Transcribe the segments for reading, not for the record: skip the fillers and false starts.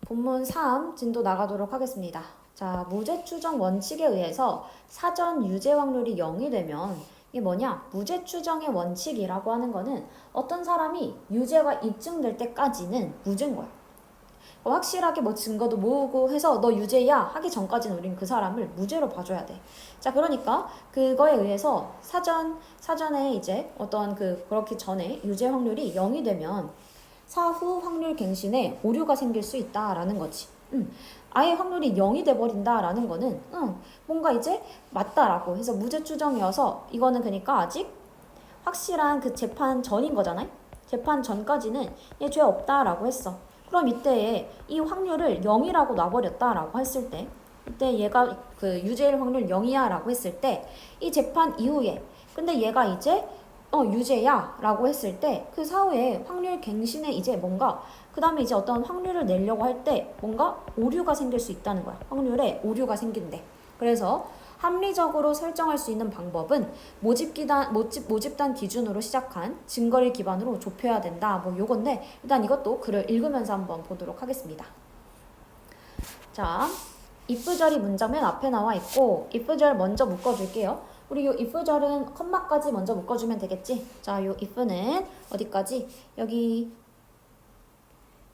본문 3 진도 나가도록 하겠습니다. 자, 무죄 추정 원칙에 의해서 사전 유죄 확률이 0이 되면 이게 뭐냐? 무죄 추정의 원칙이라고 하는 거는 어떤 사람이 유죄가 입증될 때까지는 무죄인 거야. 확실하게 뭐 증거도 모으고 해서 너 유죄야 하기 전까지는 우린 그 사람을 무죄로 봐줘야 돼. 자, 그러니까 그거에 의해서 사전에 이제 어떤 그렇기 전에 유죄 확률이 0이 되면 사후 확률 갱신에 오류가 생길 수 있다라는 거지. 아예 확률이 0이 돼버린다라는 거는 뭔가 이제 맞다라고 해서 무죄 추정이어서 이거는 그러니까 아직 확실한 그 재판 전인 거잖아요. 재판 전까지는 얘 죄 없다라고 했어. 그럼 이때에 이 확률을 0이라고 놔버렸다라고 했을 때 이때 얘가 그 유죄일 확률 0이야 라고 했을 때 이 재판 이후에 근데 얘가 이제 유죄야 라고 했을 때 그 사후에 확률 갱신에 이제 뭔가 그 다음에 이제 어떤 확률을 내려고 할 때 뭔가 오류가 생길 수 있다는 거야. 확률에 오류가 생긴대. 그래서 합리적으로 설정할 수 있는 방법은 모집단 기준으로 시작한 증거를 기반으로 좁혀야 된다. 뭐 요건데 일단 이것도 글을 읽으면서 한번 보도록 하겠습니다. 자, if절이 문장 맨 앞에 나와 있고 if절 먼저 묶어줄게요. 우리 요 if절은 컴마까지 먼저 묶어주면 되겠지? 자, 요 if는 어디까지? 여기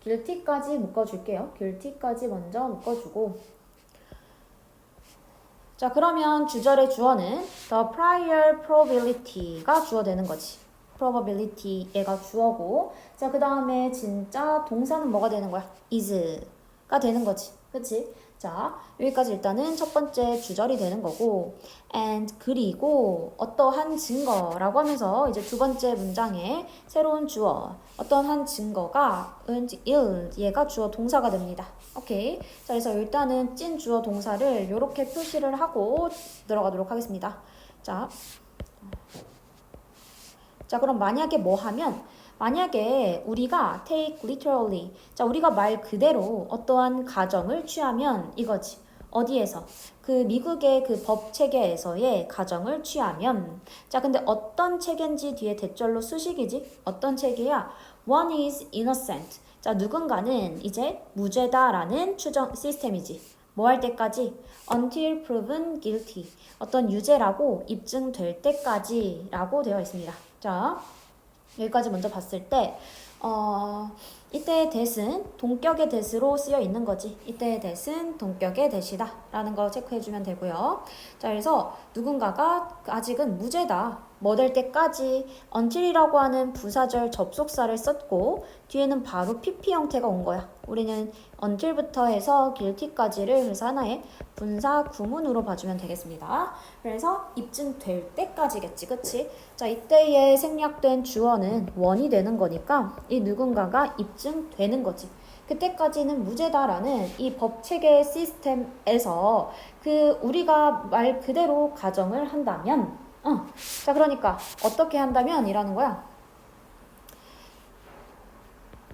guilty까지 묶어줄게요. guilty까지 먼저 묶어주고 자, 그러면 주절의 주어는 the prior probability가 주어 되는 거지. probability 얘가 주어고 자, 그 다음에 진짜 동사는 뭐가 되는 거야? is가 되는 거지. 그치? 자, 여기까지 일단은 첫 번째 주절이 되는 거고 and 그리고 어떠한 증거라고 하면서 이제 두 번째 문장에 새로운 주어 어떠한 증거가 얘가 주어 동사가 됩니다. 오케이. 자, 그래서 일단은 찐 주어 동사를 이렇게 표시를 하고 들어가도록 하겠습니다. 자, 그럼 만약에 뭐 하면 만약에 우리가 take literally 자, 우리가 말 그대로 어떠한 가정을 취하면 이거지. 어디에서? 그 미국의 그 법 체계에서의 가정을 취하면 자, 근데 어떤 체계인지 뒤에 대절로 수식이지? 어떤 체계야? One is innocent 자, 누군가는 이제 무죄다라는 추정 시스템이지. 뭐 할 때까지? Until proven guilty. 어떤 유죄라고 입증될 때까지 라고 되어 있습니다. 자, 여기까지 먼저 봤을 때 이때의 that은 동격의 that으로 쓰여 있는 거지. 이때의 that은 동격의 that이다 라는 거 체크해주면 되고요. 자, 그래서 누군가가 아직은 무죄다. 뭐 될 때까지 until이라고 하는 부사절 접속사를 썼고 뒤에는 바로 PP 형태가 온 거야. 우리는 until부터 해서 guilty까지를 그래서 하나의 분사 구문으로 봐주면 되겠습니다. 그래서 입증될 때까지겠지, 그치? 자, 이때에 생략된 주어는 원이 되는 거니까 이 누군가가 입증되는 거지. 그때까지는 무죄다라는 이 법체계 시스템에서 그 우리가 말 그대로 가정을 한다면 자, 그러니까 어떻게 한다면 이라는 거야.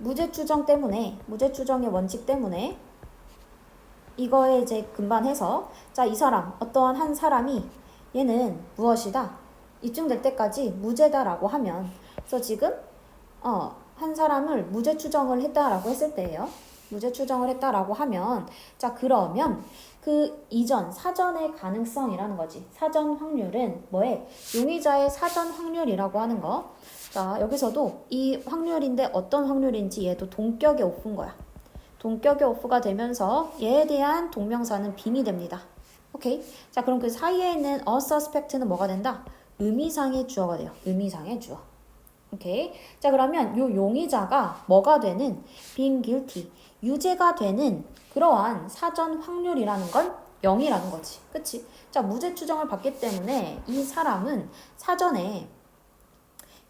무죄 추정 때문에 무죄 추정의 원칙 때문에 이거에 이제 근반해서 자, 이 사람 어떠한 한 사람이 얘는 무엇이다 입증될 때까지 무죄다라고 하면 그래서 지금 한 사람을 무죄 추정을 했다라고 했을 때예요. 무죄 추정을 했다라고 하면 자, 그러면 그 이전 사전의 가능성이라는 거지. 사전 확률은 뭐에? 용의자의 사전 확률이라고 하는 거. 자, 여기서도 이 확률인데 어떤 확률인지 얘도 동격의 오프인 거야. 동격의 오프가 되면서 얘에 대한 동명사는 빙이 됩니다. 오케이? 자, 그럼 그 사이에 있는 a suspect는 뭐가 된다? 의미상의 주어가 돼요. 의미상의 주어. 오케이? 자, 그러면 요 용의자가 뭐가 되는 being guilty, 유죄가 되는 그러한 사전 확률이라는 건 0이라는 거지. 그치? 자, 무죄 추정을 받기 때문에 이 사람은 사전에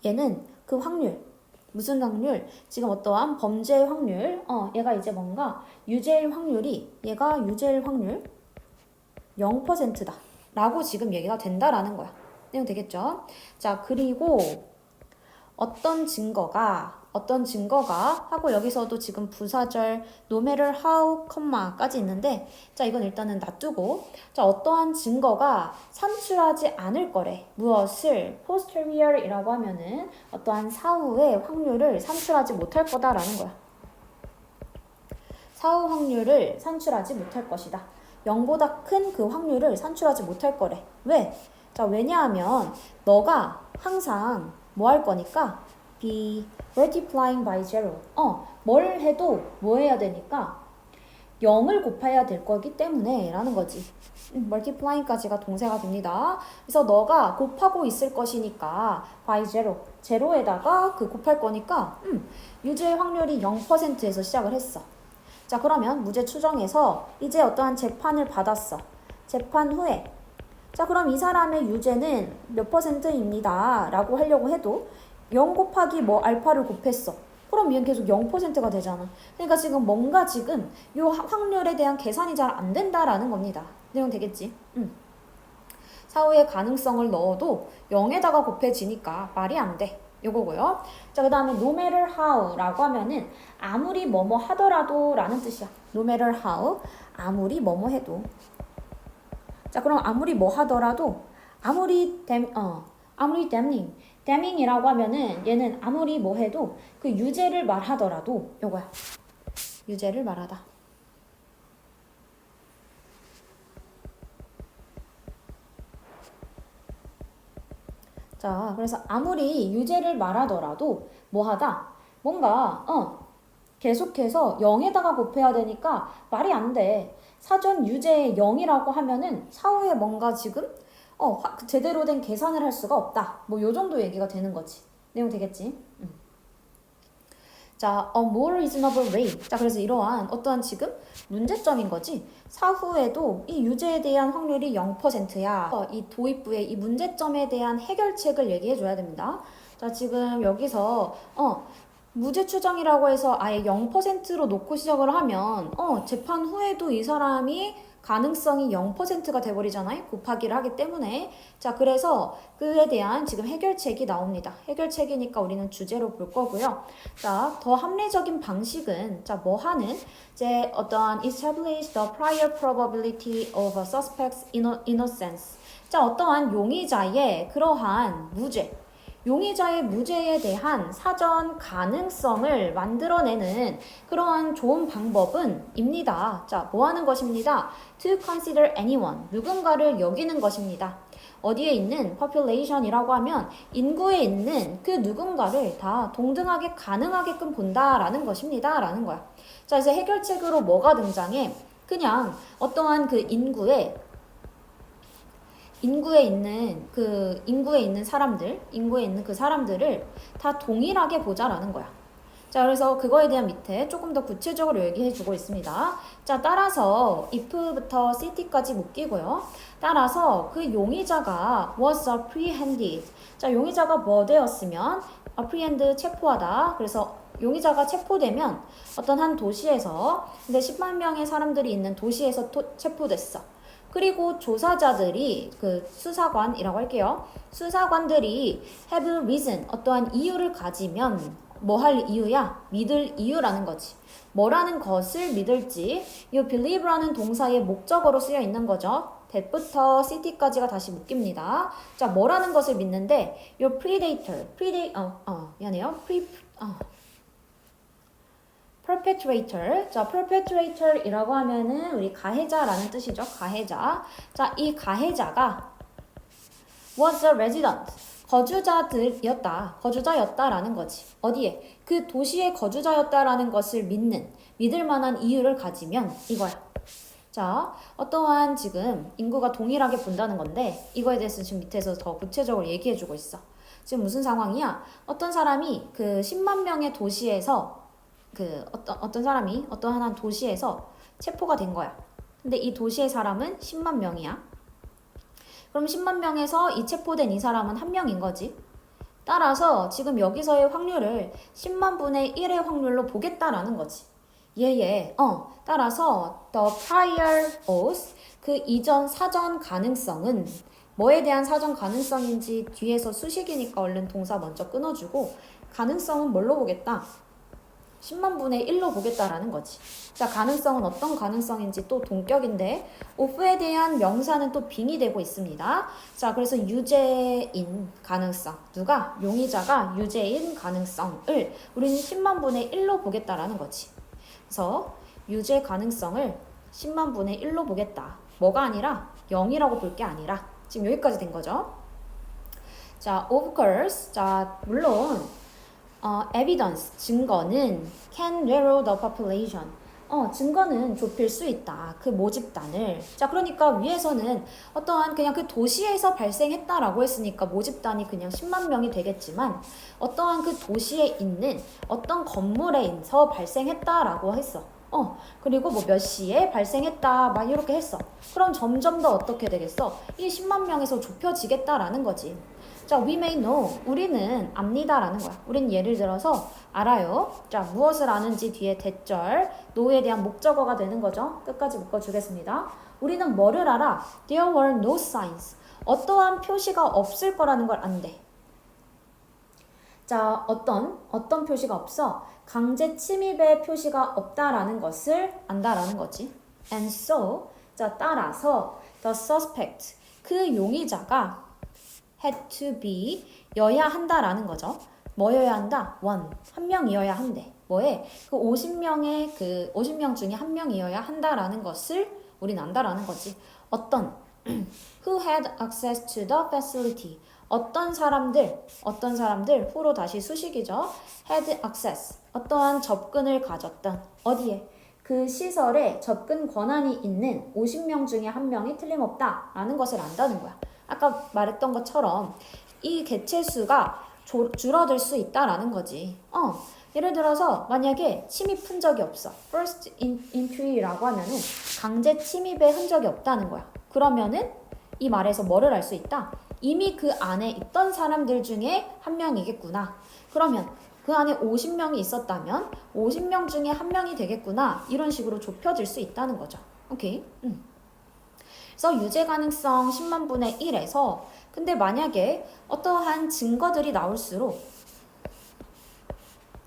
얘는 그 확률 무슨 확률? 지금 어떠한 범죄의 확률 얘가 이제 뭔가 유죄일 확률이 얘가 유죄일 확률 0%다 라고 지금 얘기가 된다라는 거야. 내용 되겠죠? 자, 그리고 어떤 증거가 하고 여기서도 지금 부사절 no matter how, 까지 있는데 자, 이건 일단은 놔두고 자, 어떠한 증거가 산출하지 않을 거래. 무엇을? posterior이라고 하면은 어떠한 사후의 확률을 산출하지 못할 거다라는 거야. 사후 확률을 산출하지 못할 것이다. 0보다 큰 그 확률을 산출하지 못할 거래. 왜? 자, 왜냐하면 너가 항상 뭐 할 거니까 be multiplying by zero. 뭘 해도 뭐 해야 되니까 0을 곱해야 될 거기 때문에 라는 거지. multiplying까지가 동사가 됩니다. 그래서 너가 곱하고 있을 것이니까 by zero, 제로에다가 그 곱할 거니까 유죄 확률이 0%에서 시작을 했어. 자, 그러면 무죄 추정에서 이제 어떠한 재판을 받았어. 재판 후에 자, 그럼 이 사람의 유죄는 몇 %입니다 라고 하려고 해도 0 곱하기 뭐 알파를 곱했어. 그럼 얘는 계속 0%가 되잖아. 그러니까 지금 뭔가 지금 이 확률에 대한 계산이 잘 안 된다라는 겁니다. 내용 되겠지? 사후의 가능성을 넣어도 0에다가 곱해지니까 말이 안 돼. 요거고요. 자, 그 다음에 no matter how 라고 하면은 아무리 뭐뭐 하더라도 라는 뜻이야. no matter how, 아무리 뭐뭐 해도. 자, 그럼 아무리 뭐 하더라도 아무리 damning이라고 하면은 얘는 아무리 뭐 해도 그 유죄를 말하더라도 요거야. 유죄를 말하다. 자, 그래서 아무리 유죄를 말하더라도 뭐하다? 뭔가 계속해서 0에다가 곱해야 되니까 말이 안 돼. 사전 유죄 0이라고 하면은 사후에 뭔가 지금 제대로 된 계산을 할 수가 없다. 뭐 요 정도 얘기가 되는 거지. 내용 되겠지? 자, a more reasonable way. 자, 그래서 이러한 어떠한 지금 문제점인 거지. 사후에도 이 유죄에 대한 확률이 0%야. 이 도입부의 이 문제점에 대한 해결책을 얘기해 줘야 됩니다. 자, 지금 여기서 무죄 추정이라고 해서 아예 0%로 놓고 시작을 하면 재판 후에도 이 사람이 가능성이 0%가 돼버리잖아요. 곱하기를 하기 때문에. 자, 그래서 그에 대한 지금 해결책이 나옵니다. 해결책이니까 우리는 주제로 볼 거고요. 자, 더 합리적인 방식은 자, 뭐 하는? 이제 어떠한 establish the prior probability of a suspect's innocence. 자, 어떠한 용의자의 그러한 무죄. 용의자의 무죄에 대한 사전 가능성을 만들어내는 그러한 좋은 방법은 입니다. 자, 뭐 하는 것입니다? To consider anyone, 누군가를 여기는 것입니다. 어디에 있는 population이라고 하면 인구에 있는 그 누군가를 다 동등하게 가능하게끔 본다라는 것입니다. 라는 거야. 자, 그래서 해결책으로 뭐가 등장해? 그냥 어떠한 그 인구에 있는 그 사람들을 다 동일하게 보자라는 거야. 자, 그래서 그거에 대한 밑에 조금 더 구체적으로 얘기해 주고 있습니다. 자, 따라서 if부터 city까지 묶이고요. 따라서 그 용의자가 was apprehended. 자, 용의자가 뭐 되었으면 apprehend 체포하다. 그래서 용의자가 체포되면 어떤 한 도시에서 근데 10만 명의 사람들이 있는 도시에서 체포됐어. 그리고 조사자들이 그 수사관이라고 할게요. 수사관들이 have reason 어떠한 이유를 가지면 뭐 할 이유야? 믿을 이유라는 거지. 뭐라는 것을 믿을지 이 believe라는 동사의 목적어로 쓰여 있는 거죠. that부터 city까지가 다시 묶입니다. 자, 뭐라는 것을 믿는데 이 perpetrator. 자, perpetrator이라고 하면은 우리 가해자라는 뜻이죠. 가해자. 자, 이 가해자가 was a resident. 거주자였다라는 거지. 어디에? 그 도시의 거주자였다라는 것을 믿을 만한 이유를 가지면 이거야. 자, 어떠한 지금 인구가 동일하게 본다는 건데 이거에 대해서 지금 밑에서 더 구체적으로 얘기해주고 있어. 지금 무슨 상황이야? 어떤 사람이 그 10만 명의 도시에서 어떤 사람이 어떤 한 도시에서 체포가 된 거야. 근데 이 도시의 사람은 10만 명이야. 그럼 10만 명에서 이 체포된 이 사람은 한 명인 거지. 따라서 지금 여기서의 확률을 10만 분의 1의 확률로 보겠다라는 거지. 따라서 the prior oath, 그 이전 사전 가능성은 뭐에 대한 사전 가능성인지 뒤에서 수식이니까 얼른 동사 먼저 끊어주고 가능성은 뭘로 보겠다? 10만 분의 1로 보겠다라는 거지. 자, 가능성은 어떤 가능성인지 또 동격인데 of에 대한 명사는 또 빙이 되고 있습니다. 자, 그래서 유죄인 가능성. 누가? 용의자가 유죄인 가능성을 우리는 10만 분의 1로 보겠다라는 거지. 그래서 유죄 가능성을 10만 분의 1로 보겠다. 뭐가 아니라 0이라고 볼 게 아니라 지금 여기까지 된 거죠. 자, of course. 자, 물론 evidence, 증거는 can narrow the population. 증거는 좁힐 수 있다. 그 모집단을. 자, 그러니까 위에서는 어떠한 그냥 그 도시에서 발생했다라고 했으니까 모집단이 그냥 10만 명이 되겠지만 어떠한 그 도시에 있는 어떤 건물에서 발생했다라고 했어. 그리고 뭐 몇 시에 발생했다 막 이렇게 했어. 그럼 점점 더 어떻게 되겠어? 이 10만 명에서 좁혀지겠다라는 거지. 자, we may know. 우리는 압니다 라는 거야. 우린 예를 들어서 알아요. 자, 무엇을 아는지 뒤에 대절, know에 대한 목적어가 되는 거죠. 끝까지 묶어주겠습니다. 우리는 뭐를 알아? There were no signs. 어떠한 표시가 없을 거라는 걸 안대. 자, 어떤 표시가 없어? 강제 침입의 표시가 없다라는 것을 안다라는 거지. And so, 자, 따라서 the suspect, 그 용의자가 had to be, 여야 한다라는 거죠. 뭐여야 한다? 한 명이어야 한대. 뭐에? 그 50명 중에 한 명이어야 한다라는 것을 우린 안다라는 거지. who had access to the facility. 어떤 사람들, who로 다시 수식이죠. had access, 어떠한 접근을 가졌던, 어디에? 그 시설에 접근 권한이 있는 50명 중에 한 명이 틀림없다라는 것을 안다는 거야. 아까 말했던 것처럼 이 개체수가 줄어들 수 있다라는 거지. 예를 들어서 만약에 침입 흔적이 없어. first entry라고 하면은 강제 침입의 흔적이 없다는 거야. 그러면은 이 말에서 뭐를 알 수 있다? 이미 그 안에 있던 사람들 중에 한 명이겠구나. 그러면 그 안에 50명이 있었다면 50명 중에 한 명이 되겠구나. 이런 식으로 좁혀질 수 있다는 거죠. 오케이? 그래서 유죄 가능성 10만 분의 1에서 근데 만약에 어떠한 증거들이 나올수록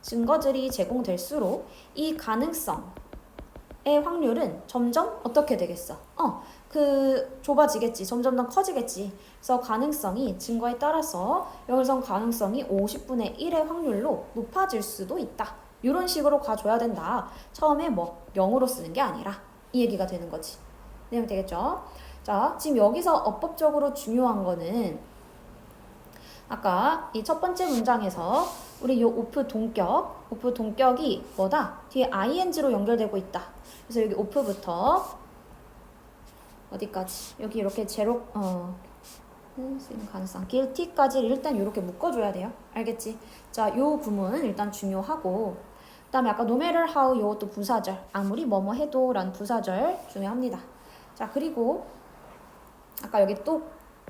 증거들이 제공될수록 이 가능성의 확률은 점점 어떻게 되겠어? 좁아지겠지. 점점 더 커지겠지. 그래서 가능성이 증거에 따라서 여기서 가능성이 50분의 1의 확률로 높아질 수도 있다. 이런 식으로 가줘야 된다. 처음에 뭐 0으로 쓰는 게 아니라 이 얘기가 되는 거지. 내용 되겠죠? 자, 지금 여기서 어법적으로 중요한 거는 아까 이 첫 번째 문장에서 우리 요 오프 동격이 뭐다? 뒤에 ing로 연결되고 있다. 그래서 여기 오프부터 어디까지? 여기 이렇게 제로 쓰이는 가능성 guilty까지 일단 이렇게 묶어줘야 돼요. 알겠지? 자, 요 구문은 일단 중요하고 그 다음에 아까 no matter how 요것도 부사절 아무리 뭐뭐 해도 라는 부사절 중요합니다. 자, 그리고 아까 여기 또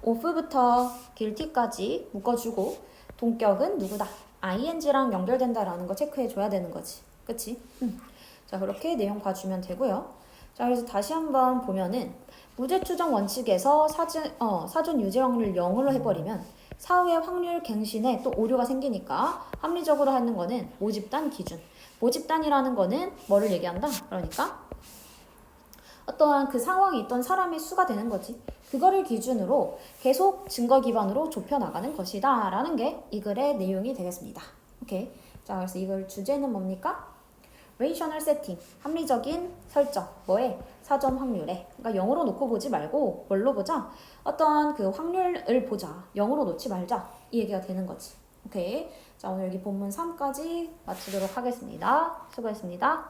of부터 guilty까지 묶어주고 동격은 누구다? ing랑 연결된다라는 거 체크해줘야 되는 거지. 그치? 자, 그렇게 내용 봐주면 되고요. 자, 그래서 다시 한번 보면은 무죄 추정 원칙에서 사전 유죄 확률 0으로 해버리면 사후의 확률 갱신에 또 오류가 생기니까 합리적으로 하는 거는 모집단 기준. 모집단이라는 거는 뭐를 얘기한다? 그러니까 어떠한 그 상황에 있던 사람의 수가 되는 거지. 그거를 기준으로 계속 증거 기반으로 좁혀나가는 것이다 라는 게 이 글의 내용이 되겠습니다. 오케이. 자, 그래서 이걸 주제는 뭡니까? rational setting, 합리적인 설정, 뭐에? 사전 확률에. 그러니까 0으로 놓고 보지 말고 뭘로 보자? 어떤 그 확률을 보자. 0으로 놓지 말자. 이 얘기가 되는 거지. 오케이. 자, 오늘 여기 본문 3까지 마치도록 하겠습니다. 수고했습니다.